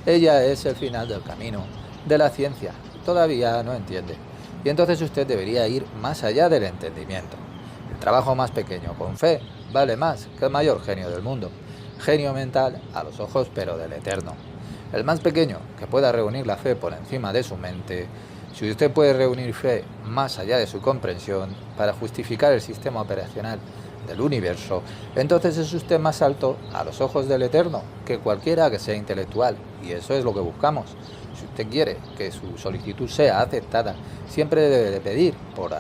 Ella es el final del camino, de la ciencia, todavía no entiende. Y entonces usted debería ir más allá del entendimiento. El trabajo más pequeño con fe vale más que el mayor genio del mundo. Genio mental a los ojos pero del eterno. El más pequeño que pueda reunir la fe por encima de su mente. Si usted puede reunir fe más allá de su comprensión para justificar el sistema operacional del universo, entonces es usted más alto a los ojos del Eterno que cualquiera que sea intelectual, y eso es lo que buscamos. Si usted quiere que su solicitud sea aceptada, siempre debe de pedir por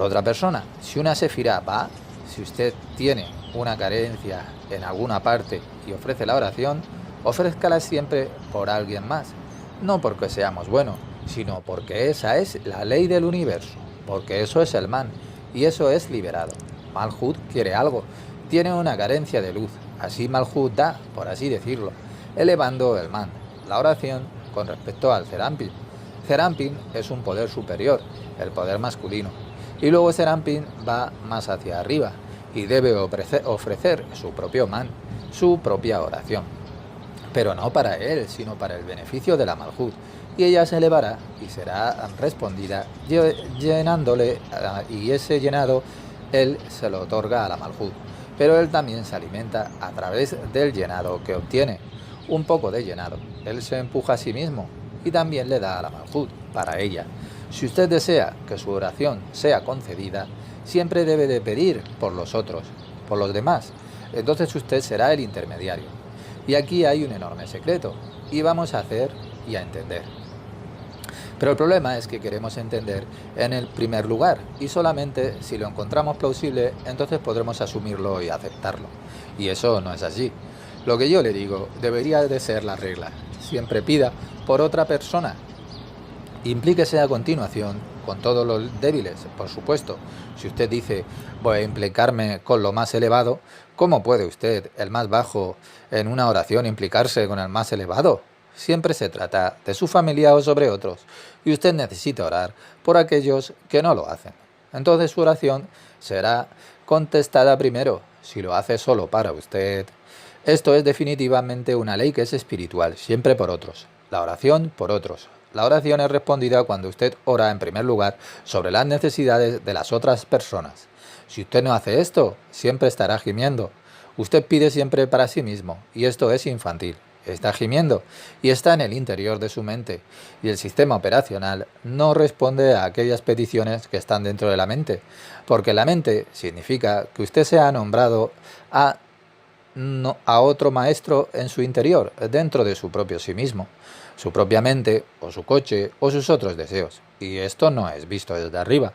otra persona. Si una sefirá va, si usted tiene una carencia en alguna parte y ofrece la oración, ofrézcala siempre por alguien más, no porque seamos buenos, sino porque esa es la ley del universo, porque eso es el man, y eso es liberado. Malhut quiere algo, tiene una carencia de luz, así Malhut da, por así decirlo, elevando el man, la oración con respecto al Serampin. Serampin es un poder superior, el poder masculino, y luego Serampin va más hacia arriba y debe ofrecer su propio man, su propia oración. Pero no para él, sino para el beneficio de la Malhut, y ella se elevará y será respondida llenándole, y ese llenado él se lo otorga a la Malhut, pero él también se alimenta a través del llenado que obtiene. Un poco de llenado, él se empuja a sí mismo y también le da a la Malhut para ella. Si usted desea que su oración sea concedida, siempre debe de pedir por los otros, por los demás. Entonces usted será el intermediario. Y aquí hay un enorme secreto, y vamos a hacer y a entender. Pero el problema es que queremos entender en el primer lugar, y solamente si lo encontramos plausible, entonces podremos asumirlo y aceptarlo. Y eso no es así. Lo que yo le digo debería de ser la regla. Siempre pida por otra persona. Implíquese a continuación con todos los débiles, por supuesto. Si usted dice, voy a implicarme con lo más elevado, ¿cómo puede usted, el más bajo, en una oración implicarse con el más elevado? Siempre se trata de su familia o sobre otros, y usted necesita orar por aquellos que no lo hacen. Entonces su oración será contestada primero, si lo hace solo para usted. Esto es definitivamente una ley que es espiritual, siempre por otros. La oración por otros. La oración es respondida cuando usted ora en primer lugar sobre las necesidades de las otras personas. Si usted no hace esto, siempre estará gimiendo. Usted pide siempre para sí mismo, y esto es infantil. Está gimiendo y está en el interior de su mente, y el sistema operacional no responde a aquellas peticiones que están dentro de la mente, porque la mente significa que usted se ha nombrado a otro maestro en su interior, dentro de su propio sí mismo, su propia mente, o su coche, o sus otros deseos. Y esto no es visto desde arriba.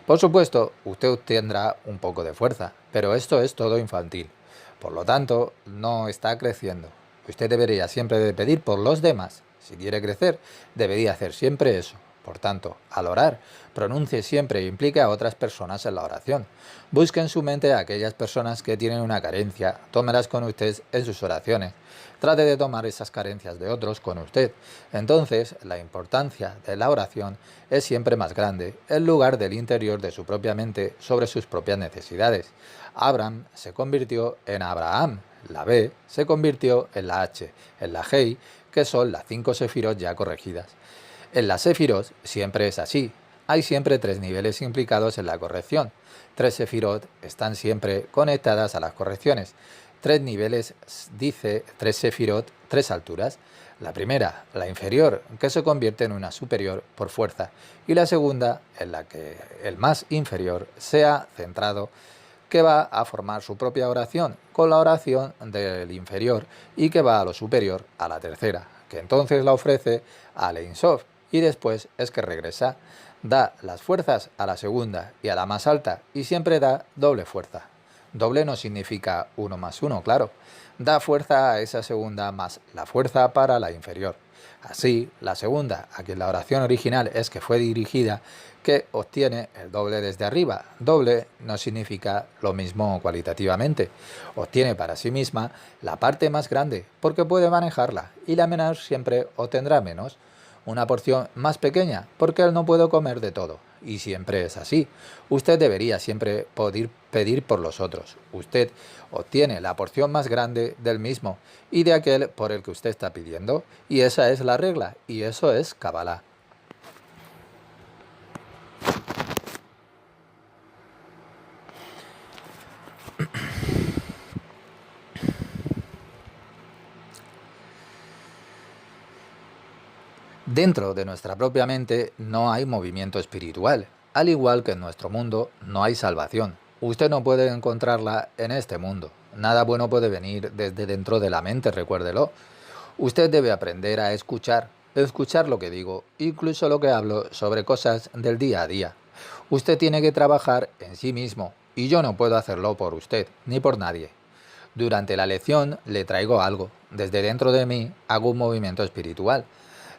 Por supuesto, usted obtendrá un poco de fuerza, pero esto es todo infantil. Por lo tanto, no está creciendo. Usted debería siempre de pedir por los demás. Si quiere crecer, debería hacer siempre eso. Por tanto, al orar, pronuncie siempre e implique a otras personas en la oración. Busque en su mente a aquellas personas que tienen una carencia, tómelas con usted en sus oraciones. Trate de tomar esas carencias de otros con usted. Entonces, la importancia de la oración es siempre más grande, en lugar del interior de su propia mente sobre sus propias necesidades. Abraham se convirtió en Abraham. La B se convirtió en la H, en la Hei, que son las 5 sefirot ya corregidas. En las sefirot siempre es así. Hay siempre 3 niveles implicados en la corrección. 3 sefirot están siempre conectadas a las correcciones. 3 niveles, dice 3 sefirot, 3 alturas. La primera, la inferior, que se convierte en una superior por fuerza. Y la segunda, en la que el más inferior sea centrado, que va a formar su propia oración con la oración del inferior y que va a lo superior, a la tercera, que entonces la ofrece al Ein Sof, y después es que regresa, da las fuerzas a la segunda y a la más alta, y siempre da doble fuerza. Doble no significa 1 más 1, claro. Da fuerza a esa segunda más la fuerza para la inferior. Así, la segunda, a quien la oración original es que fue dirigida, que obtiene el doble desde arriba. Doble no significa lo mismo cualitativamente. Obtiene para sí misma la parte más grande, porque puede manejarla, y la menor siempre obtendrá menos. Una porción más pequeña, porque él no puede comer de todo. Y siempre es así. Usted debería siempre poder pedir por los otros. Usted obtiene la porción más grande del mismo y de aquel por el que usted está pidiendo. Y esa es la regla, y eso es Kabbalah. Dentro de nuestra propia mente no hay movimiento espiritual, al igual que en nuestro mundo no hay salvación. Usted no puede encontrarla en este mundo. Nada bueno puede venir desde dentro de la mente, recuérdelo. Usted debe aprender a escuchar lo que digo, incluso lo que hablo sobre cosas del día a día. Usted tiene que trabajar en sí mismo, y yo no puedo hacerlo por usted, ni por nadie. Durante la lección le traigo algo. Desde dentro de mí hago un movimiento espiritual.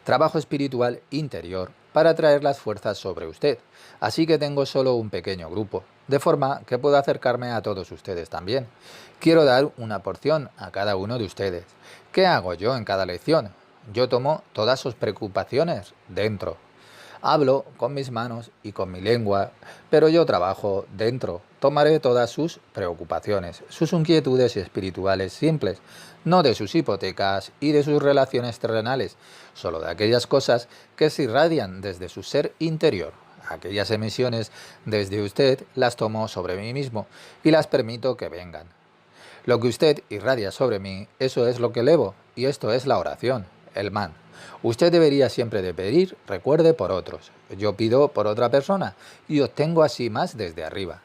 Trabajo espiritual interior para traer las fuerzas sobre usted. Así que tengo solo un pequeño grupo, de forma que puedo acercarme a todos ustedes también. Quiero dar una porción a cada uno de ustedes. ¿Qué hago yo en cada lección? Yo tomo todas sus preocupaciones dentro. Hablo con mis manos y con mi lengua, pero yo trabajo dentro. Tomaré todas sus preocupaciones, sus inquietudes espirituales simples, no de sus hipotecas y de sus relaciones terrenales, solo de aquellas cosas que se irradian desde su ser interior. Aquellas emisiones desde usted las tomo sobre mí mismo y las permito que vengan. Lo que usted irradia sobre mí, eso es lo que elevo, y esto es la oración, el man. Usted debería siempre de pedir, recuerde, por otros. Yo pido por otra persona y obtengo así más desde arriba.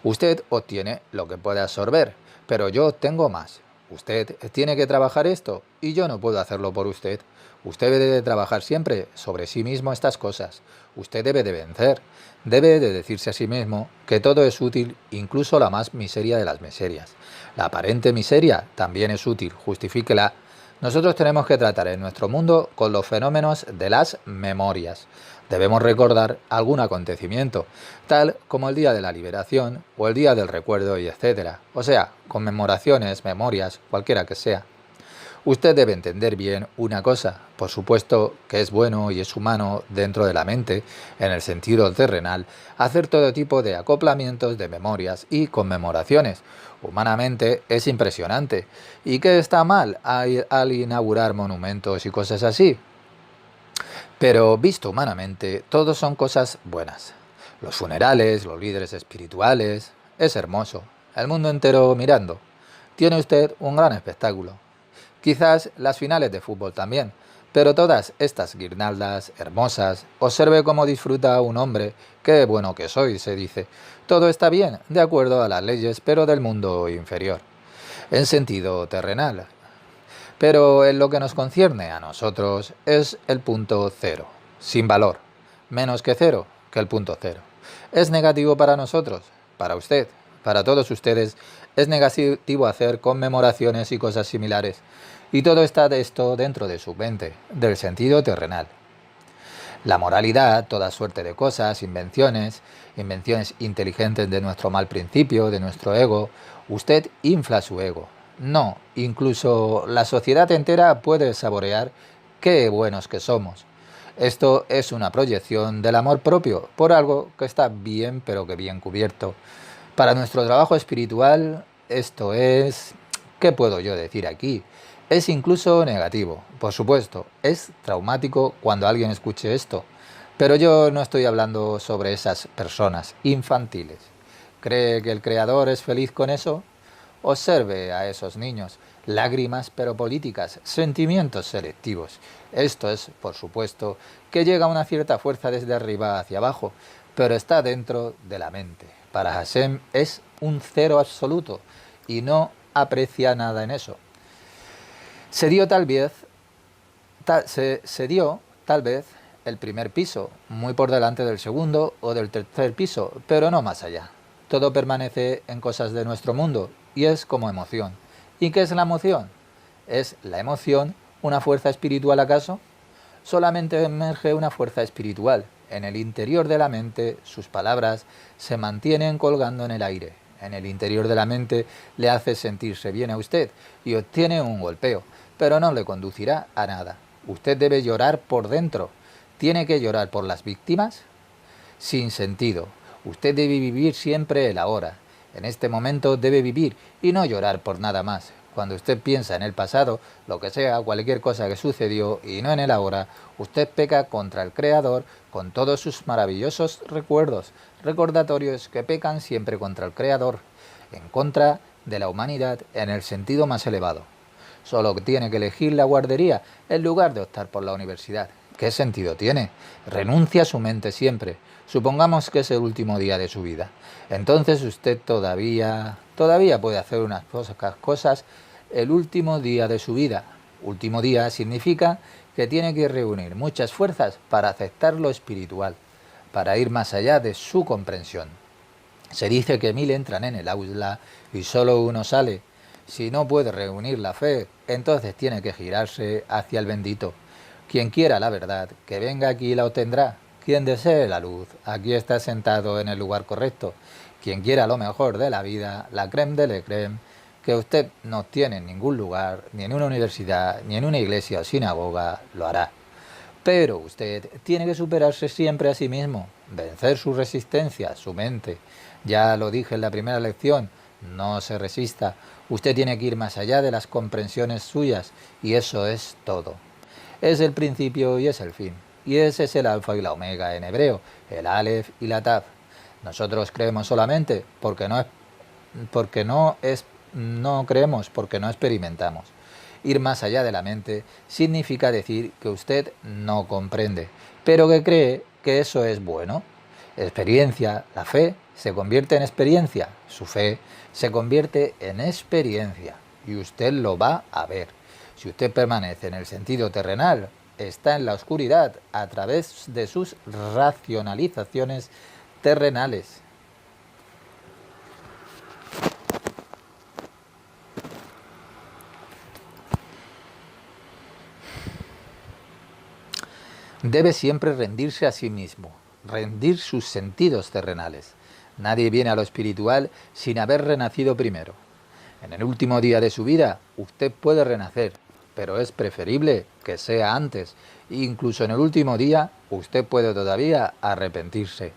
Usted obtiene lo que puede absorber, pero yo obtengo más. Usted tiene que trabajar esto y yo no puedo hacerlo por usted. Usted debe de trabajar siempre sobre sí mismo estas cosas. Usted debe de vencer. Debe de decirse a sí mismo que todo es útil, incluso la más miseria de las miserias. La aparente miseria también es útil, justifíquela. Nosotros tenemos que tratar en nuestro mundo con los fenómenos de las memorias. Debemos recordar algún acontecimiento, tal como el Día de la Liberación o el Día del Recuerdo y etc. O sea, conmemoraciones, memorias, cualquiera que sea. Usted debe entender bien una cosa, por supuesto que es bueno y es humano dentro de la mente, en el sentido terrenal, hacer todo tipo de acoplamientos de memorias y conmemoraciones. Humanamente es impresionante. ¿Y qué está mal al inaugurar monumentos y cosas así? Pero visto humanamente, todos son cosas buenas. Los funerales, los líderes espirituales, es hermoso. El mundo entero mirando. Tiene usted un gran espectáculo. Quizás las finales de fútbol también, pero todas estas guirnaldas hermosas, observe cómo disfruta un hombre, qué bueno que soy, se dice. Todo está bien, de acuerdo a las leyes, pero del mundo inferior. En sentido terrenal. Pero en lo que nos concierne a nosotros es el punto cero, sin valor. Menos que cero, que el punto cero. ¿Es negativo para nosotros? Para usted, para todos ustedes, es negativo hacer conmemoraciones y cosas similares. Y todo está de esto dentro de su mente, del sentido terrenal. La moralidad, toda suerte de cosas, invenciones inteligentes de nuestro mal principio, de nuestro ego. Usted infla su ego. No, incluso la sociedad entera puede saborear qué buenos que somos. Esto es una proyección del amor propio por algo que está bien, pero que bien cubierto. Para nuestro trabajo espiritual, esto es... ¿Qué puedo yo decir aquí? Es incluso negativo, por supuesto. Es traumático cuando alguien escuche esto. Pero yo no estoy hablando sobre esas personas infantiles. ¿Cree que el Creador es feliz con eso? Observe a esos niños. Lágrimas pero políticas, sentimientos selectivos. Esto es, por supuesto, que llega una cierta fuerza desde arriba hacia abajo, pero está dentro de la mente. Para Hashem es un cero absoluto y no aprecia nada en eso. Se dio tal vez el primer piso, muy por delante del segundo o del tercer piso, pero no más allá. Todo permanece en cosas de nuestro mundo y es como emoción. ¿Y qué es la emoción? Es la emoción ¿Una fuerza espiritual acaso? Solamente emerge una fuerza espiritual. En el interior de la mente, sus palabras se mantienen colgando en el aire. En el interior de la mente le hace sentirse bien a usted y obtiene un golpeo, pero no le conducirá a nada. Usted debe llorar por dentro. ¿Tiene que llorar por las víctimas? Sin sentido. Usted debe vivir siempre el ahora. En este momento debe vivir y no llorar por nada más. Cuando usted piensa en el pasado, lo que sea, cualquier cosa que sucedió y no en el ahora, usted peca contra el Creador con todos sus maravillosos recuerdos, recordatorios que pecan siempre contra el Creador, en contra de la humanidad en el sentido más elevado. Solo tiene que elegir la guardería en lugar de optar por la universidad. ¿Qué sentido tiene? Renuncia a su mente siempre. Supongamos que es el último día de su vida. Entonces usted todavía puede hacer unas cosas el último día de su vida. Último día significa que tiene que reunir muchas fuerzas para aceptar lo espiritual, para ir más allá de su comprensión. Se dice que 1000 entran en el aula y solo uno sale. Si no puede reunir la fe, entonces tiene que girarse hacia el bendito. Quien quiera la verdad, que venga aquí y la obtendrá. Quien desee la luz, aquí está sentado en el lugar correcto. Quien quiera lo mejor de la vida, la crème de la crème, que usted no tiene en ningún lugar, ni en una universidad, ni en una iglesia o sinagoga, lo hará. Pero usted tiene que superarse siempre a sí mismo, vencer su resistencia, su mente. Ya lo dije en la primera lección, no se resista. Usted tiene que ir más allá de las comprensiones suyas y eso es todo. Es el principio y es el fin. Y ese es el alfa y la omega en hebreo, el alef y la taf. Nosotros creemos solamente no creemos porque no experimentamos. Ir más allá de la mente significa decir que usted no comprende, pero que cree que eso es bueno. Experiencia, la fe, se convierte en experiencia. Su fe se convierte en experiencia y usted lo va a ver. Si usted permanece en el sentido terrenal, está en la oscuridad a través de sus racionalizaciones terrenales. Debe siempre rendirse a sí mismo, rendir sus sentidos terrenales. Nadie viene a lo espiritual sin haber renacido primero. En el último día de su vida, usted puede renacer, pero es preferible que sea antes. Incluso en el último día, usted puede todavía arrepentirse.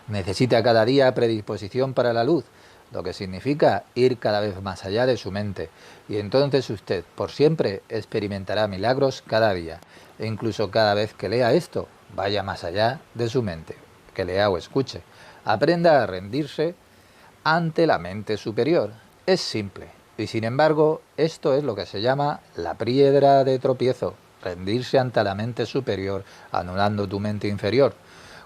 Necesita cada día predisposición para la luz, lo que significa ir cada vez más allá de su mente. Y entonces usted, por siempre, experimentará milagros cada día. E incluso cada vez que lea esto, vaya más allá de su mente, que lea o escuche. Aprenda a rendirse ante la mente superior. Es simple. Y sin embargo, esto es lo que se llama la piedra de tropiezo. Rendirse ante la mente superior, anulando tu mente inferior.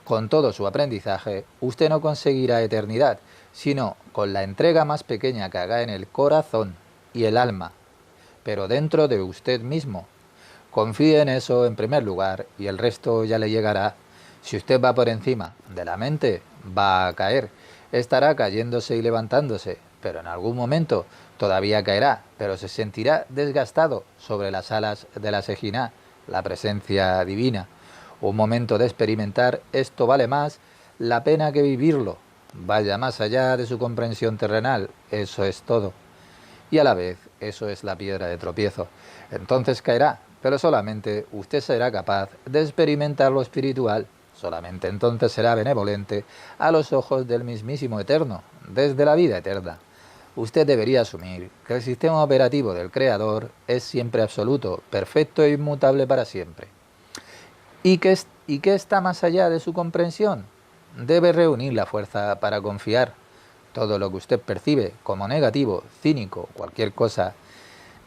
Con todo su aprendizaje, usted no conseguirá eternidad, sino con la entrega más pequeña que haga en el corazón y el alma, pero dentro de usted mismo. Confíe en eso en primer lugar y el resto ya le llegará. Si usted va por encima de la mente, va a caer. Estará cayéndose y levantándose, pero en algún momento todavía caerá, pero se sentirá desgastado sobre las alas de la Sejina, la presencia divina. Un momento de experimentar esto vale más la pena que vivirlo. Vaya más allá de su comprensión terrenal, eso es todo. Y a la vez, eso es la piedra de tropiezo. Entonces caerá, pero solamente usted será capaz de experimentar lo espiritual. Solamente entonces será benevolente a los ojos del mismísimo Eterno, desde la vida eterna. Usted debería asumir que el sistema operativo del Creador es siempre absoluto, perfecto e inmutable para siempre. ¿Y qué está más allá de su comprensión? Debe reunir la fuerza para confiar. Todo lo que usted percibe como negativo, cínico, cualquier cosa,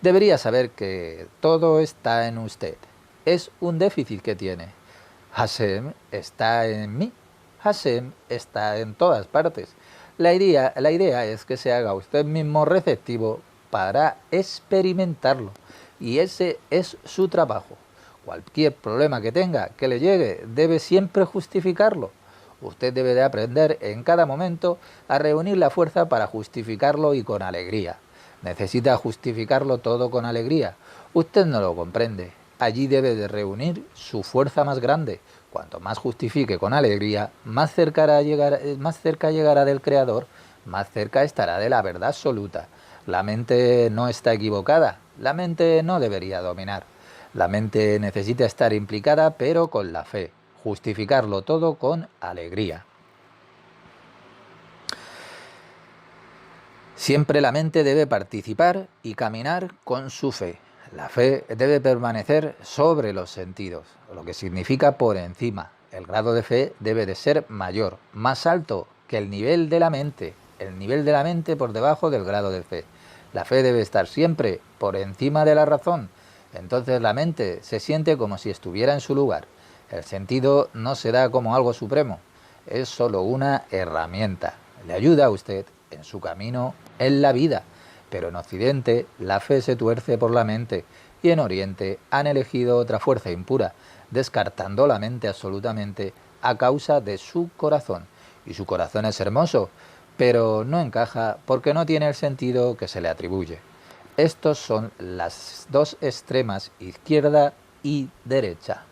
debería saber que todo está en usted. Es un déficit que tiene. Hashem está en mí. Hashem está en todas partes. La idea es que se haga usted mismo receptivo para experimentarlo. Y ese es su trabajo. Cualquier problema que tenga, que le llegue, debe siempre justificarlo. Usted debe de aprender en cada momento a reunir la fuerza para justificarlo y con alegría. Necesita justificarlo todo con alegría. Usted no lo comprende. allí debe de reunir su fuerza más grande. Cuanto más justifique con alegría, más cerca llegará del Creador, más cerca estará de la verdad absoluta. La mente no está equivocada, la mente no debería dominar. La mente necesita estar implicada, pero con la fe, justificarlo todo con alegría. Siempre la mente debe participar y caminar con su fe. La fe debe permanecer sobre los sentidos, lo que significa por encima. El grado de fe debe de ser mayor, más alto que el nivel de la mente. El nivel de la mente por debajo del grado de fe. La fe debe estar siempre por encima de la razón. Entonces la mente se siente como si estuviera en su lugar. El sentido no se da como algo supremo, es solo una herramienta. Le ayuda a usted en su camino en la vida. Pero en Occidente la fe se tuerce por la mente y en Oriente han elegido otra fuerza impura, descartando la mente absolutamente a causa de su corazón. Y su corazón es hermoso, pero no encaja porque no tiene el sentido que se le atribuye. Estos son las dos extremas, izquierda y derecha.